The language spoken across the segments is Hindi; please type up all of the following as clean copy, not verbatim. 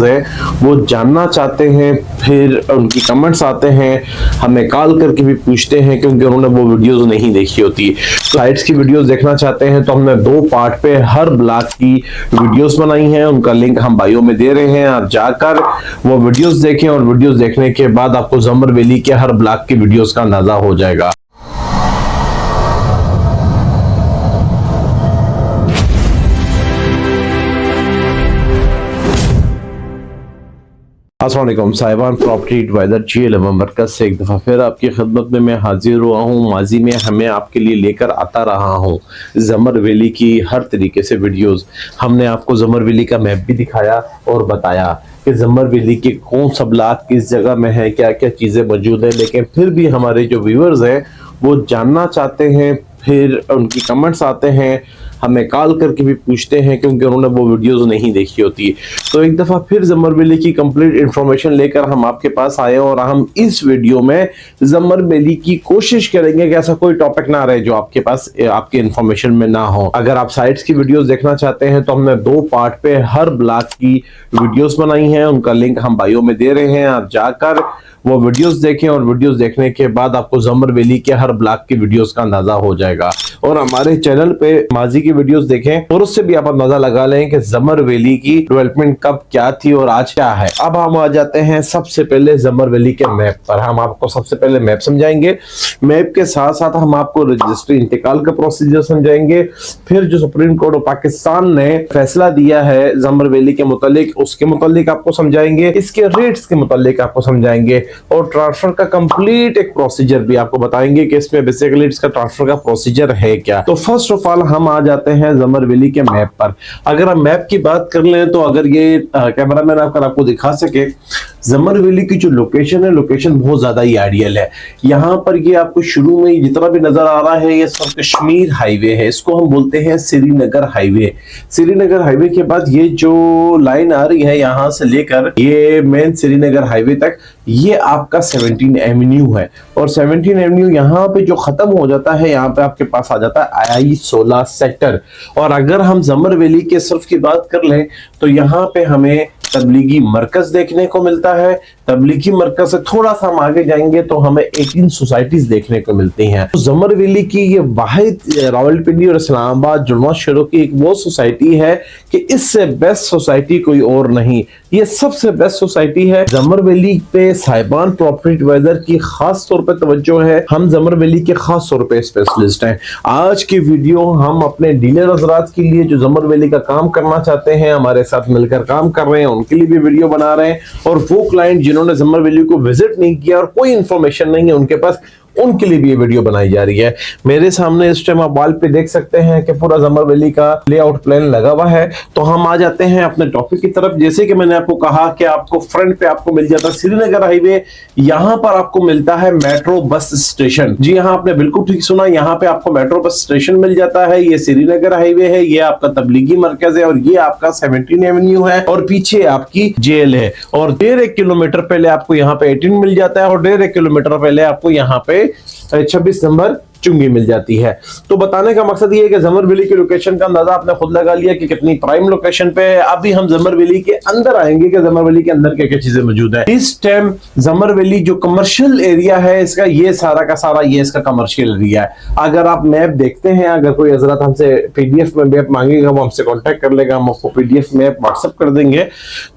है वो जानना चाहते हैं, फिर उनकी कमेंट्स आते हैं, हमें कॉल करके भी पूछते हैं क्योंकि उन्होंने वो वीडियोस नहीं देखी होती। स्लाइड्स की वीडियोस देखना चाहते हैं तो हमने 2 पार्ट पे हर ब्लॉक की वीडियोस बनाई हैं, उनका लिंक हम बायो में दे रहे हैं। आप जाकर वो वीडियोस देखें और वीडियोस देखने के बाद आपको जमर वैली के हर ब्लॉक की वीडियोस का अंदाजा हो जाएगा। अस्सलाम वालेकुम साहिबान, प्रॉपर्टी एडवाइजर G11 मरकज से एक दफ़ा फिर आपकी खिदमत में मैं हाजिर हुआ हूँ। माजी में हमें आपके लिए लेकर आता रहा हूँ जमर वैली की हर तरीके से वीडियोस। हमने आपको जमर वैली का मैप भी दिखाया और बताया कि जमर वैली के कौन सा ब्लॉक किस जगह में है, क्या क्या चीज़ें मौजूद है। लेकिन फिर भी हमारे जो व्यूअर्स हैं वो जानना चाहते हैं, फिर उनकी कमेंट्स आते हैं, हमें कॉल करके भी पूछते हैं क्योंकि उन्होंने वो वीडियोस नहीं देखी होती। तो एक दफ़ा फिर जमर वैली की कंप्लीट इंफॉर्मेशन लेकर हम आपके पास आए और हम इस वीडियो में जमर वैली की कोशिश करेंगे कि ऐसा कोई टॉपिक ना रहे जो आपके पास आपके इंफॉर्मेशन में ना हो। अगर आप साइट्स की वीडियोस देखना चाहते हैं तो हमने 2 पार्ट पे हर ब्लॉक की वीडियोस बनाई हैं, उनका लिंक हम बायो में दे रहे हैं। आप जाकर वो वीडियोस देखें और वीडियोस देखने के बाद आपको जमर वैली के हर ब्लॉक की वीडियोस का अंदाजा हो जाएगा। और हमारे चैनल पे माजी की वीडियोस देखें और उससे भी आप अंदाजा लगा लें कि जमर वैली की डेवलपमेंट कब क्या थी और आज क्या है। अब हम आ जाते हैं सबसे पहले जमर वैली के मैप पर। हम आपको सबसे पहले मैप समझाएंगे, मैप के साथ साथ हम आपको रजिस्ट्री इंतकाल का प्रोसीजर समझाएंगे। फिर जो सुप्रीम कोर्ट ऑफ पाकिस्तान ने फैसला दिया है जमर वैली के मुतालिक, उसके मुतालिक आपको समझाएंगे, इसके रेट्स के मुतालिक आपको समझाएंगे और ट्रांसफर का कंप्लीट एक प्रोसीजर भी आपको बताएंगे कि इसमें बेसिकली इसका ट्रांसफर का प्रोसीजर है क्या। तो फर्स्ट ऑफ ऑल हम आ जाते हैं जमर वैली के मैप पर। अगर हम मैप की बात कर लें तो अगर ये कैमरामैन आपको दिखा सके, जमर वैली की जो लोकेशन है, लोकेशन बहुत ज्यादा ही आइडियल है। यहाँ पर ये आपको शुरू में जितना भी नजर आ रहा है ये सब कश्मीर हाईवे है, इसको हम बोलते हैं श्रीनगर हाईवे। श्रीनगर हाईवे के बाद ये जो लाइन आ रही है यहाँ से लेकर ये मेन श्रीनगर हाईवे तक, ये आपका 17 एवेन्यू है। और 17 एवेन्यू यहाँ पे जो खत्म हो जाता है, यहाँ पे आपके पास आ जाता है I-16 सेक्टर। और अगर हम जमर वैली के सिर्फ की बात कर लें तो यहाँ पे हमें तबलीगी मरकज देखने को मिलता है। तबलीगी मरकज से थोड़ा सा हम आगे जाएंगे तो हमें 18 सोसाइटीज देखने को मिलती हैं। तो जमर वैली की ये वाहिद रावलपिंडी और इस्लामाबाद जुड़वा शहरों की एक वो सोसाइटी है कि इससे बेस्ट सोसाइटी कोई और नहीं, ये सबसे बेस्ट सोसाइटी है। जमर वैली पे साहिबान प्रॉपर्टी एडवाइजर की खास तौर पर तवज्जो है। हम जमर वैली के खास तौर पे स्पेशलिस्ट हैं। आज की वीडियो हम अपने डीलर हजरात के लिए जो जमर वैली का काम करना चाहते हैं, हमारे साथ मिलकर काम कर रहे हैं, उनके लिए भी वीडियो बना रहे हैं। और वो क्लाइंट जिन्होंने जमर वैली को विजिट नहीं किया और कोई इंफॉर्मेशन नहीं है उनके पास, उनके लिए भी ये वीडियो बनाई जा रही है। मेरे सामने इस टाइम आप वॉल पे देख सकते हैं कि पूरा जमर वैली का लेआउट प्लान लगा हुआ है। तो हम आ जाते हैं अपने टॉपिक की तरफ। जैसे कि मैंने आपको कहा कि आपको फ्रंट पे आपको मिल जाता है श्रीनगर हाईवे, यहाँ पर आपको मिलता है मेट्रो बस स्टेशन। जी हाँ, आपने बिल्कुल ठीक सुना, यहाँ पे आपको मेट्रो बस स्टेशन मिल जाता है। ये श्रीनगर हाईवे है, ये आपका तबलीगी मरकज है और ये आपका 17 एवेन्यू है और पीछे आपकी जेल है। और 1.5 किलोमीटर पहले आपको यहाँ पे 18 मिल जाता है और 1.5 किलोमीटर पहले आपको यहाँ पे 26 नंबर चुंगी मिल जाती है। तो बताने का मकसद ये है कि जमर वैली की लोकेशन का अंदाजा आपने खुद लगा लिया कि कितनी प्राइम लोकेशन पे है। अभी हम जमर वैली के अंदर आएंगे कि जमर वैली के अंदर क्या क्या चीजें मौजूद है। इस टाइम जमर वैली जो कमर्शियल एरिया है इसका, ये सारा का सारा ये इसका कमर्शियल एरिया है। अगर आप मैप देखते हैं, अगर कोई हजरत हमसे पीडीएफ में मैप मांगेगा वो हमसे कॉन्टेक्ट कर लेगा, हम आपको पीडीएफ मैप व्हाट्सएप कर देंगे।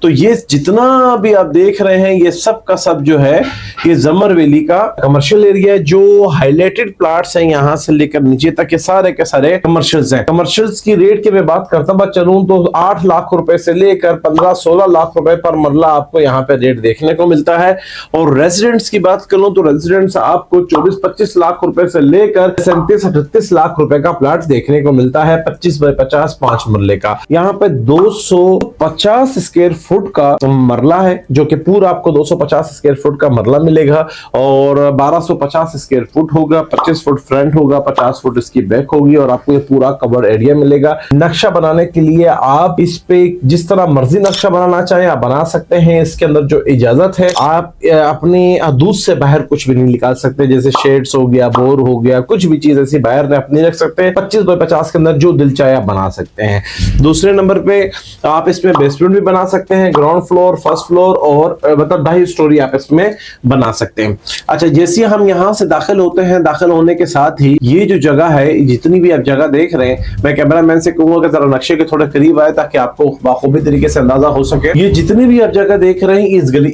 तो ये जितना भी आप देख रहे हैं ये सब का सब जो है ये जमर वैली का कमर्शियल एरिया है। जो हाईलाइटेड प्लॉट्स यहाँ से लेकर नीचे तक के सारे कमर्शियल्स हैं। कमर्शियल्स की रेट की मैं बात करता हुआ चलूं तो 8 लाख रुपए से लेकर 15-16 लाख रुपए पर मरला आपको यहाँ पे रेट देखने को मिलता है। और रेजिडेंट्स की बात करूं तो रेजिडेंट्स आपको 24-25 लाख रुपए से लेकर 37-38 लाख रुपए का प्लॉट देखने को मिलता है। 25 बाय 50 5 मरले का। यहाँ पे 250 स्क्वायर फुट का मरला है, जो कि पूरा आपको 250 स्क्वायर फुट का मरला मिलेगा और 1250 स्क्वायर फुट होगा। 25 फुट फ्रंट होगा, 50 फुट इसकी बैक होगी और आपको ये पूरा कवर्ड एरिया मिलेगा। नक्शा बनाने के लिए आप इस पे जिस तरह मर्जी नक्शा बनाना चाहें आप बना सकते हैं। इसके अंदर जो इजाजत है, आप अपनी हदूद से बाहर कुछ भी नहीं निकाल सकते, जैसे शेड्स हो गया, बोर हो गया, कुछ भी चीज ऐसी बाहर अपनी रख सकते हैं। 25 बाय 50 के अंदर जो दिल चाहे आप बना सकते हैं। दूसरे नंबर पे आप इसमें बेसमेंट भी बना सकते हैं, ग्राउंड फ्लोर, फर्स्ट फ्लोर और मतलब 2.5 स्टोरी आप इसमें बना सकते हैं। अच्छा, जैसे हम यहाँ से दाखिल होते हैं, दाखिल होने के साथ ही ये जो जगह है, जितनी भी आप जगह देख रहे हैं, मैं कैमरामैन से कहूंगा कि जरा नक्शे के थोड़े करीब आए ताकि आपको बाखूबी तरीके से अंदाजा हो सके। ये जितनी भी आप जगह देख रहे हैं,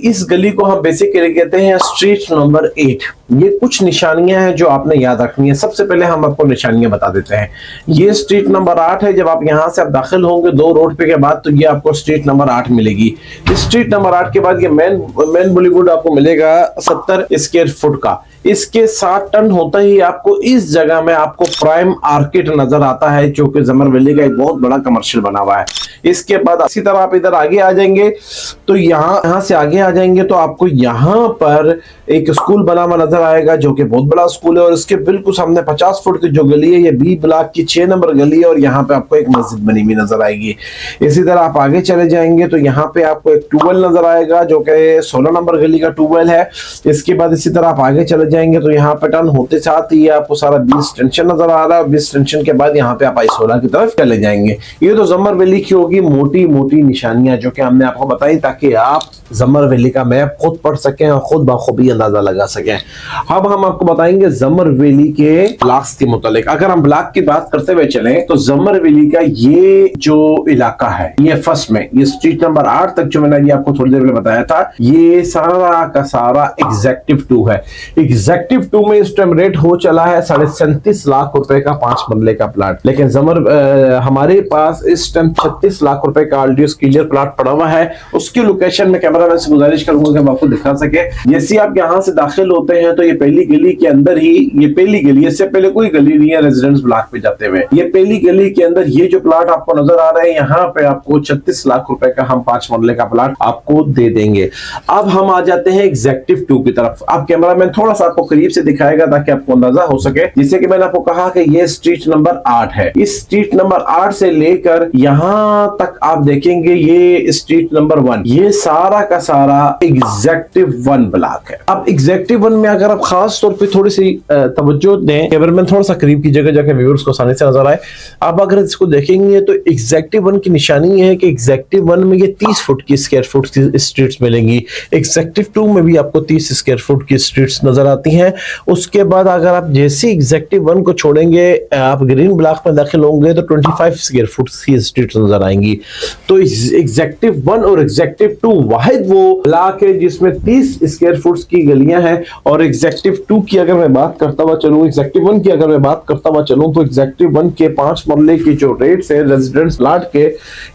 इस गली को हम बेसिकली कहते हैं स्ट्रीट नंबर 8। ये कुछ निशानियां हैं जो आपने याद रखनी है। सबसे पहले हम आपको निशानियां बता देते हैं। ये स्ट्रीट नंबर 8 है। जब आप यहां से आप दाखिल होंगे 2 रोड पे के बाद, तो ये आपको स्ट्रीट नंबर 8 मिलेगी। इस स्ट्रीट नंबर 8 के बाद ये मेन बॉलीवुड आपको मिलेगा 70 स्क्वायर फुट का। इसके 7 टन होता ही आपको इस जगह में आपको प्राइम आर्किड नजर आता है, जो कि जमर वैली का एक बहुत बड़ा कमर्शियल बना हुआ है। इसके बाद इसी तरह आप इधर आगे आ जाएंगे, तो यहाँ से आगे आ जाएंगे तो आपको यहाँ पर एक स्कूल बना हुआ नजर आएगा, जो कि बहुत बड़ा स्कूल है। और इसके बिल्कुल सामने 50 फुट की जो गली है, ये बी ब्लॉक की 6 नंबर गली है और यहाँ पे आपको एक मस्जिद बनी हुई नजर आएगी। इसी तरह आप आगे चले जाएंगे तो यहाँ पे आपको एक ट्यूबवेल नजर आएगा, जो कि 16 नंबर गली का ट्यूबवेल है। इसके बाद इसी तरह आप आगे चले जाएंगे तो यहाँ पे टर्न होते साथ ही आपको सारा 20 टेंशन नजर आ रहा है। 20 टेंशन के बाद यहाँ पे आप I-16 की तरफ चले जाएंगे। ये तो जमर वैली की होगी मोटी मोटी निशानियां जो कि हमने आपको बताई, ताकि आप जमर वैली का मैप खुद पढ़ सकें और खुद बाखूबी अंदाजा लगा सकें। अब हम आपको बताएंगे जमर वैली के ब्लॉक्स के मुतालिक। अगर हम ब्लॉक की बात करते हुए चले तो जमर वैली का ये जो इलाका है, ये फर्स्ट में ये स्ट्रीट नंबर 8 तक जो मैंने अभी आपको थोड़ी देर पहले बताया था, ये सारा का सारा एग्जेक्टिव 2 है। एग्जेक्टिव 2 में इस टाइम रेट हो चला है 37.5 लाख रुपए का 5 मरले का प्लाट। लेकिन हमारे पास इस टाइम 36 लाख रुपए का ऑलरेडी क्लियर प्लाट पड़ा हुआ है। उसकी लोकेशन में कैमरामैन से गुजारिश करूंगा कि हम आपको दिखा सके। जैसे आप यहाँ से दाखिल होते हैं तो ये पहली गली के अंदर ही, ये पहली गली, इससे पहले कोई गली नहीं है रेजिडेंस ब्लॉक पे जाते हुए। ये पहली गली के अंदर ये जो प्लाट आपको नजर आ रहा है, यहाँ पे आपको 36 लाख रुपए का हम 5 मरले का प्लाट आपको दे देंगे। अब हम आ जाते हैं एग्जेक्टिव 2 की तरफ। अब कैमरामैन थोड़ा सा आपको करीब से दिखाएगा ताकि आपको अंदाजा हो सके। जैसे कि मैंने आपको कहा कि ये स्ट्रीट नंबर 8 है। इस स्ट्रीट नंबर 8 से लेकर यहाँ तक आप देखेंगे ये स्ट्रीट नंबर 1, ये सारा का सारा एग्जेक्टिव 1 ब्लॉक है। अब एग्जेक्टिव 1 में अगर आप खास तौर पे थोड़ी सी तवज्जो दें, कैमरामैन थोड़ा सा करीब की जगह जाकर व्यूअर्स को आसानी से नजर आए। आप अगर इसको देखेंगे तो एग्जेक्टिव 1 की निशानी है कि एग्जेक्टिव 1 में ये 30 फुट की स्क्वायर फुट की स्ट्रीट्स मिलेंगी। एग्जेक्टिव 2 में भी आपको 30 स्क्वायर फुट की स्ट्रीट्स नजर आती हैं। उसके बाद अगर आप जैसे एग्जेक्टिव 1 को छोड़ेंगे, आप ग्रीन ब्लॉक में दाखिल होंगे तो 25 स्क्वायर फुट की स्ट्रीट्स नजर आएंगी। तो एग्जेक्टिव 1 और एग्जेक्टिव 2 वाहिद वो ब्लॉक है जिसमें 30 स्क्वायर फुट की गलियां हैं। और एग्जेक्टिव 2 की अगर मैं बात करता हुआ चलूं, एग्जेक्टिव 1 की अगर मैं बात करता हुआ चलूं, तो एग्जेक्टिव 1 के 5 मरले के जो रेट्स है रेजिडेंस प्लाट के,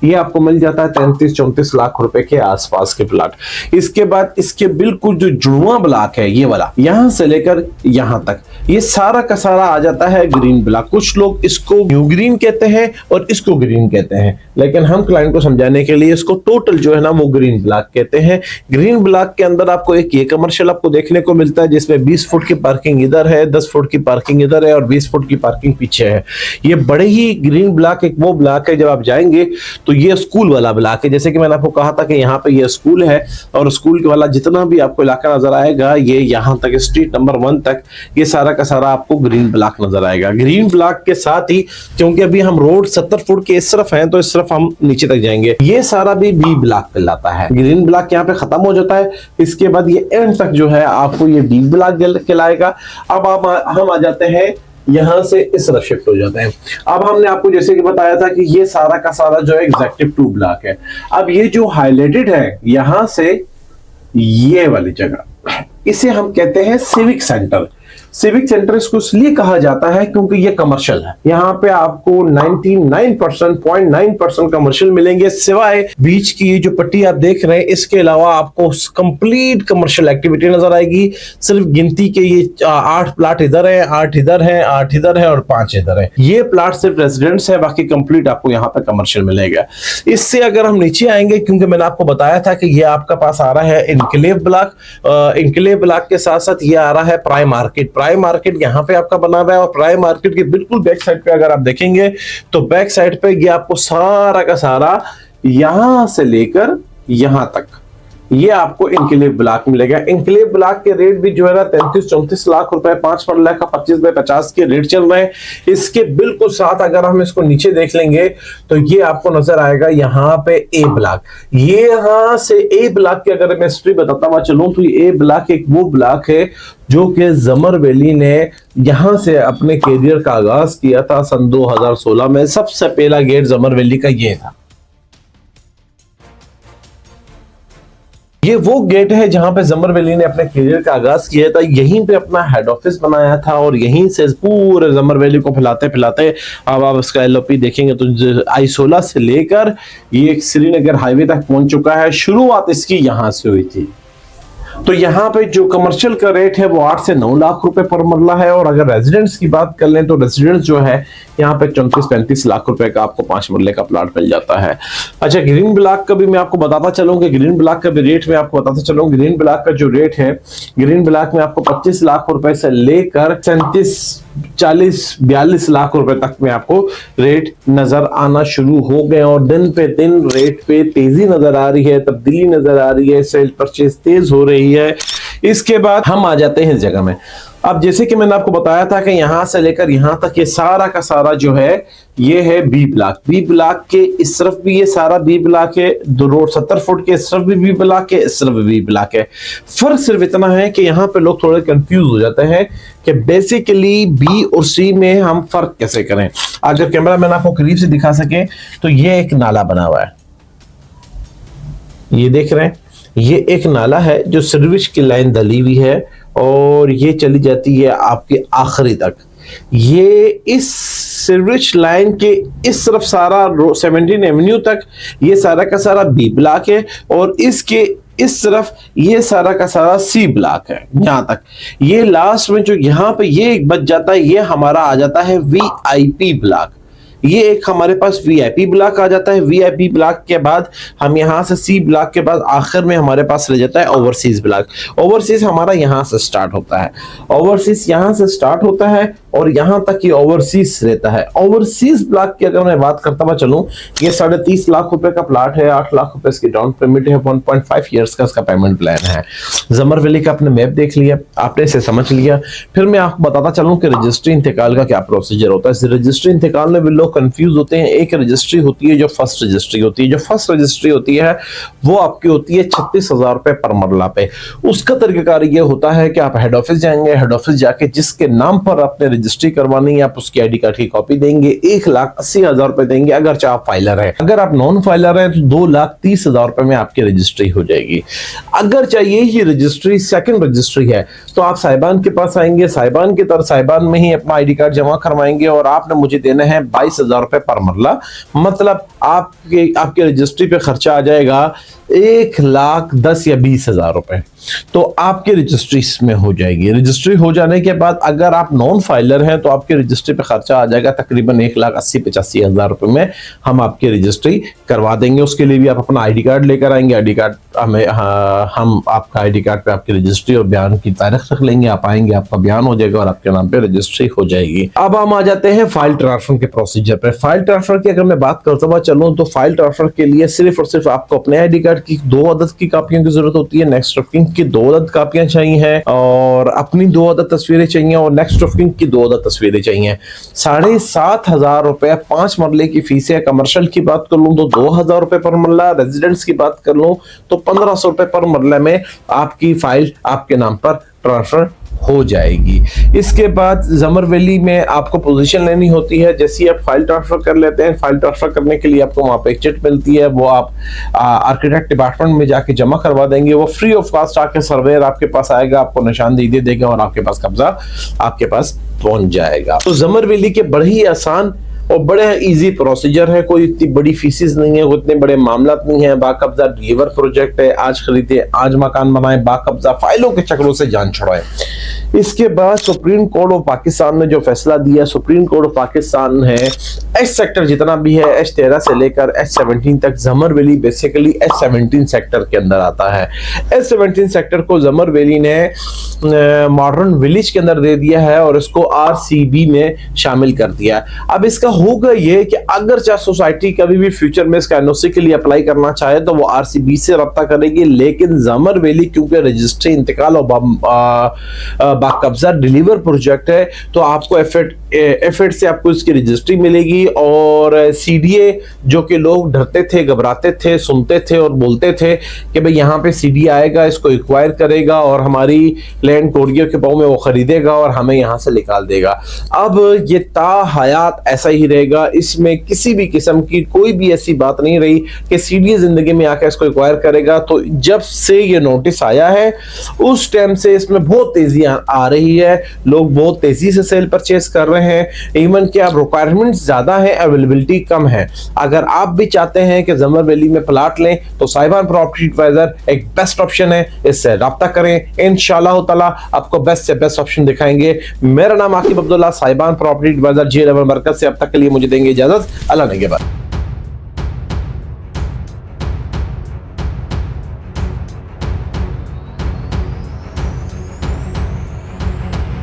ये आपको मिल जाता है 33-34 लाख रुपए के आसपास के प्लाट। इसके बाद इसके बिल्कुल जो जुड़वा ब्लॉक है, ये वाला यहां से लेकर यहां तक, ये सारा का सारा आ जाता है ग्रीन ब्लॉक। कुछ लोग इसको न्यू ग्रीन कहते हैं और इसको ग्रीन कहते हैं, लेकिन हम क्लाइंट को समझाने के लिए इसको टोटल जो है ना वो ग्रीन ब्लॉक कहते हैं। ग्रीन ब्लॉक के अंदर आपको एक ये कमर्शियल आपको देखने को मिलता है जिसमें 20 फुट की पार्किंग इधर है, 10 फुट की पार्किंग इधर है और 20 फुट की पार्किंग पीछे है। ये बड़े ही ग्रीन ब्लॉक एक वो ब्लॉक है, जब आप जाएंगे तो ये स्कूल वाला ब्लॉक है। जैसे कि मैंने आपको कहा था कि यहाँ पे ये स्कूल है और स्कूल वाला जितना भी आपको इलाका नजर आएगा, ये यहाँ तक स्ट्रीट नंबर 1 तक, ये सारा का सारा आपको ग्रीन ब्लॉक नजर आएगा। ग्रीन ब्लॉक के साथ ही, क्योंकि अभी हम रोड 70 फुट के इस तरफ हैं तो इस तरफ हम नीचे तक जाएंगे, ये सारा भी बी ब्लॉक कहलाता है। ग्रीन ब्लॉक यहाँ पे खत्म हो जाता है, इसके बाद ये एंड तक जो है आपको ये बी ब्लॉक कहलाएगा। अब हम आ जाते हैं यहां से इस तरफ शिफ्ट हो जाते हैं। अब हमने आपको जैसे कि बताया था कि ये सारा का सारा जो है एग्जेक्टिव 2 ब्लॉक है। अब ये जो हाईलाइटेड है यहां से ये वाली जगह, इसे हम कहते हैं सिविक सेंटर। सिविक सेंटर इसको इसलिए कहा जाता है क्योंकि ये कमर्शियल है। यहाँ पे आपको 99.9% कमर्शियल मिलेंगे, सिवाय बीच की ये जो पट्टी आप देख रहे हैं, इसके अलावा आपको कंप्लीट कमर्शियल एक्टिविटी नजर आएगी। सिर्फ गिनती के ये 8 प्लाट इधर है, 8 इधर है, 8 इधर है और 5 इधर है। ये प्लाट सिर्फ रेजिडेंस है, बाकी कंप्लीट आपको यहाँ पे कमर्शियल मिलेगा। इससे अगर हम नीचे आएंगे, क्योंकि मैंने आपको बताया था कि ये आपका पास आ रहा है इनक्लेव ब्लॉक, इनक्लेव ब्लॉक के साथ साथ ये आ रहा है प्राइम मार्केट। प्राइम मार्केट यहाँ पे आपका बना हुआ है, और प्राइम मार्केट के बिल्कुल बैक साइड पे अगर आप देखेंगे तो बैक साइड पे ये आपको सारा का सारा यहां से लेकर यहां तक ये आपको इनक्लेव ब्लॉक मिलेगा। इनक्लेव ब्लॉक के रेट भी जो है ना 33-34 लाख रुपए, 5 मरला का 25/50 के रेट चल रहे हैं। इसके बिल्कुल साथ अगर हम इसको नीचे देख लेंगे तो ये आपको नजर आएगा यहाँ पे ए ब्लॉक। ये यहां से ए ब्लॉक की अगर मैं हिस्ट्री बताता हुआ चलूं तो ये ए ब्लॉक एक वो ब्लॉक है जो कि जमर वैली ने यहां से अपने कैरियर का आगाज किया था सन 2016 में। सबसे पहला गेट जमर वैली का ये था। ये वो गेट है जहां पे जमर वैली ने अपने करियर का आगाज किया था, यहीं पे अपना हेड ऑफिस बनाया था और यहीं से पूरे जमर वैली को फैलाते फैलाते अब आप इसका एलओपी देखेंगे तो I-16 से लेकर ये श्रीनगर हाईवे तक पहुंच चुका है। शुरुआत इसकी यहां से हुई थी। तो यहाँ पे जो कमर्शियल का रेट है वो 8 से 9 लाख रुपए पर मरला है, और अगर रेजिडेंट्स की बात कर लें तो रेजिडेंट्स जो है यहाँ पे 34-35 लाख रुपए का आपको 5 मरले का प्लॉट मिल जाता है। अच्छा, ग्रीन ब्लॉक का भी मैं आपको बताता चलूं कि ग्रीन ब्लॉक का भी रेट में आपको बताता चलूं। ग्रीन ब्लॉक का जो रेट है, ग्रीन ब्लॉक में आपको 25 लाख रुपए से लेकर 37-40-42 लाख रुपए तक में आपको रेट नजर आना शुरू हो गए, और दिन पे दिन रेट पे तेजी नजर आ रही है, तब्दीली नजर आ रही है, सेल परचेज तेज हो रही है। इसके बाद हम आ जाते हैं इस जगह में। अब जैसे कि मैंने आपको बताया था कि यहां से लेकर यहां तक ये सारा का सारा जो है ये है बी ब्लॉक। बी ब्लॉक के इस तरफ भी ये सारा बी ब्लॉक है, 2 रोड 70 फुट के इस तरफ भी बी ब्लॉक है, इस तरफ भी बी ब्लॉक है। फर्क सिर्फ इतना है कि यहाँ पे लोग थोड़े कंफ्यूज हो जाते हैं कि बेसिकली बी और सी में हम फर्क कैसे करें। अगर कैमरा मैन आपको करीब से दिखा सके तो ये एक नाला बना हुआ है, ये देख रहे हैं, ये एक नाला है जो सर्विस की लाइन डली हुई है और ये चली जाती है आपके आखिरी तक। ये इस सर्विस लाइन के इस तरफ सारा 17 एवेन्यू तक ये सारा का सारा बी ब्लॉक है, और इसके इस तरफ ये सारा का सारा सी ब्लॉक है। यहां तक ये लास्ट में जो यहाँ पे ये एक बच जाता है, ये हमारा आ जाता है वीआईपी ब्लॉक। ये एक हमारे पास वीआईपी ब्लॉक आ जाता है। वीआईपी ब्लॉक के बाद हम यहाँ से सी ब्लॉक के बाद आखिर में हमारे पास रह जाता है ओवरसीज ब्लॉक। ओवरसीज हमारा यहाँ से स्टार्ट होता है, ओवरसीज यहाँ से स्टार्ट होता है और यहाँ तक ये ओवरसीज रहता है। ओवरसीज ब्लॉक की अगर मैं बात करता हुआ चलूं, ये 30.5 लाख रुपए का प्लाट है, 8 लाख रुपए इसकी डाउन पेमेंट है, 1.5 ईयर्स का इसका पेमेंट प्लान है। जमर वैली का आपने मैप देख लिया, आपने इसे समझ लिया। फिर मैं आपको बताता चलूं कि रजिस्ट्री इंतकाल का क्या प्रोसीजर होता है। रजिस्ट्री इंतकाल में भी लोग कंफ्यूज होते हैं। एक रजिस्ट्री होती है जो फर्स्ट रजिस्ट्री होती है। जो फर्स्ट रजिस्ट्री होती है वो आपकी होती है 36,000 रुपए पर मरला पे। उसका तरीकाकार ये होता है कि आप हेड ऑफिस जाएंगे, हेड ऑफिस जाके जिसके नाम पर आपने रजिस्ट्री करवानी है आप उसकी आईडी कार्ड की कॉपी देंगे, 1,80,000 रुपए देंगे अगर चाहे आप फाइलर है। अगर आप नॉन फाइलर है तो 2,30,000 रुपए में आपकी रजिस्ट्री हो जाएगी। अगर चाहिए ये रजिस्ट्री सेकंड रजिस्ट्री है तो आप साहिबान के पास आएंगे, साहिबान की तरफ साहिबान में ही अपना आईडी कार्ड जमा करवाएंगे और आपने मुझे देना है 22,000 रुपए पर मरला। मतलब आपके रजिस्ट्री पे खर्चा आ जाएगा 1,10,000 या 20,000 रुपए, तो आपकी रजिस्ट्री इसमें हो जाएगी। रजिस्ट्री हो जाने के बाद अगर आप नॉन फाइलर हैं तो आपकी रजिस्ट्री पे खर्चा आ जाएगा तकरीबन 1,80,000-85,000 रुपए में हम आपकी रजिस्ट्री करवा देंगे। उसके लिए भी आप अपना आईडी कार्ड लेकर आएंगे, आईडी कार्ड हम आपका आईडी कार्ड पे आपकी रजिस्ट्री और बयान की तारीख रख लेंगे, आप आएंगे आपका बयान हो जाएगा और आपके नाम पे रजिस्ट्री हो जाएगी। अब हम आ जाते हैं फाइल ट्रांसफर के प्रोसीजर पे। फाइल ट्रांसफर की अगर मैं बात करता हुआ चलूं तो फाइल ट्रांसफर के लिए सिर्फ और सिर्फ आपको अपने आईडी कार्ड की 2 अदद की कापियों की जरूरत होती है, नेक्स्ट ऑफ किंग की 2 अदद कापियां चाहिए और अपनी 2 अदद तस्वीरें चाहिए और नेक्स्ट ऑफ किंग की 2 अदद तस्वीरें चाहिए। 7,500 रुपए 5 मरले की फीस है। कमर्शियल की बात कर लूं तो 2,000 रुपए पर मरला, रेजिडेंट्स की बात कर लूं तो 1,500 रुपए पर मरले में आपकी फाइल आपके नाम पर ट्रांसफर हो जाएगी। इसके बाद जमर वैली में आपको पोजीशन लेनी होती है। जैसे आप फाइल ट्रांसफर कर लेते हैं, फाइल ट्रांसफर करने के लिए आपको वहां पे एक चिट मिलती है, वो आप आर्किटेक्ट डिपार्टमेंट में जाके जमा करवा देंगे। वो फ्री ऑफ कॉस्ट आके सर्वेयर आपके पास आएगा, आपको निशानदेही दे देगा और आपके पास कब्जा आपके पास पहुंच जाएगा। तो जमर वैली के बड़े ही आसान और बड़े इजी प्रोसीजर है, कोई इतनी बड़ी फीसिस नहीं है, इतने बड़े मामला नहीं है। बाकब्जा डिलीवर प्रोजेक्ट है, आज खरीदे आज मकान बनाए, बाकब्जा फाइलों के चक्रों से जान छुड़ाए। इसके बाद सुप्रीम कोर्ट ऑफ पाकिस्तान ने जो फैसला दिया, सुप्रीम कोर्ट ऑफ पाकिस्तान है एच सेक्टर जितना भी है, H13 से लेकर H17 तक, जमर वैली बेसिकली H17 सेक्टर के अंदर आता है। H17 सेक्टर को जमर वैली ने मॉडर्न विलेज के अंदर दे दिया है और इसको RCB में शामिल कर दिया। अब इसका होगा ये कि अगर चाहे सोसाइटी कभी भी फ्यूचर में इसका NOC के लिए अप्लाई करना चाहे तो वो RCB से रब्ता करेगी, लेकिन जमर वैली क्योंकि रजिस्ट्री इंतकाल और बाकब्जा डिलीवर प्रोजेक्ट है तो आपको एफेड से आपको इसकी रजिस्ट्री मिलेगी। और CDA जो कि लोग डरते थे, घबराते थे, सुनते थे और बोलते थे कि भाई यहाँ पे CDA आएगा, इसको एक्वायर करेगा और हमारी लैंड कोरियर के भाव में वो खरीदेगा और हमें यहाँ से निकाल देगा। अब ये ता हयात ऐसा ही रहेगा, इसमें किसी भी किस्म की कोई भी ऐसी बात नहीं रही कि CDA जिंदगी में आकर इसको एक्वायर करेगा। तो जब से ये नोटिस आया है उस टाइम से इसमें बहुत तेजी आ रही है, लोग बहुत तेजी से सेल परचेज कर रहे हैं। इवन कि अब रिक्वायरमेंट ज्यादा है, अवेलेबिलिटी कम है। अगर आप भी चाहते हैं कि जमर वैली में प्लाट लें तो साहिबान प्रॉपर्टी एडवाइजर एक बेस्ट ऑप्शन है, इससे राब्ता करें। इंशाअल्लाह ताला आपको बेस्ट से बेस्ट ऑप्शन दिखाएंगे। मेरा नाम आकिब अब्दुल्ला, साहिबान प्रॉपर्टी एडवाइजर J11 मरकज से। अब तक के लिए मुझे देंगे इजाजत, अल्लाह ने के बाद।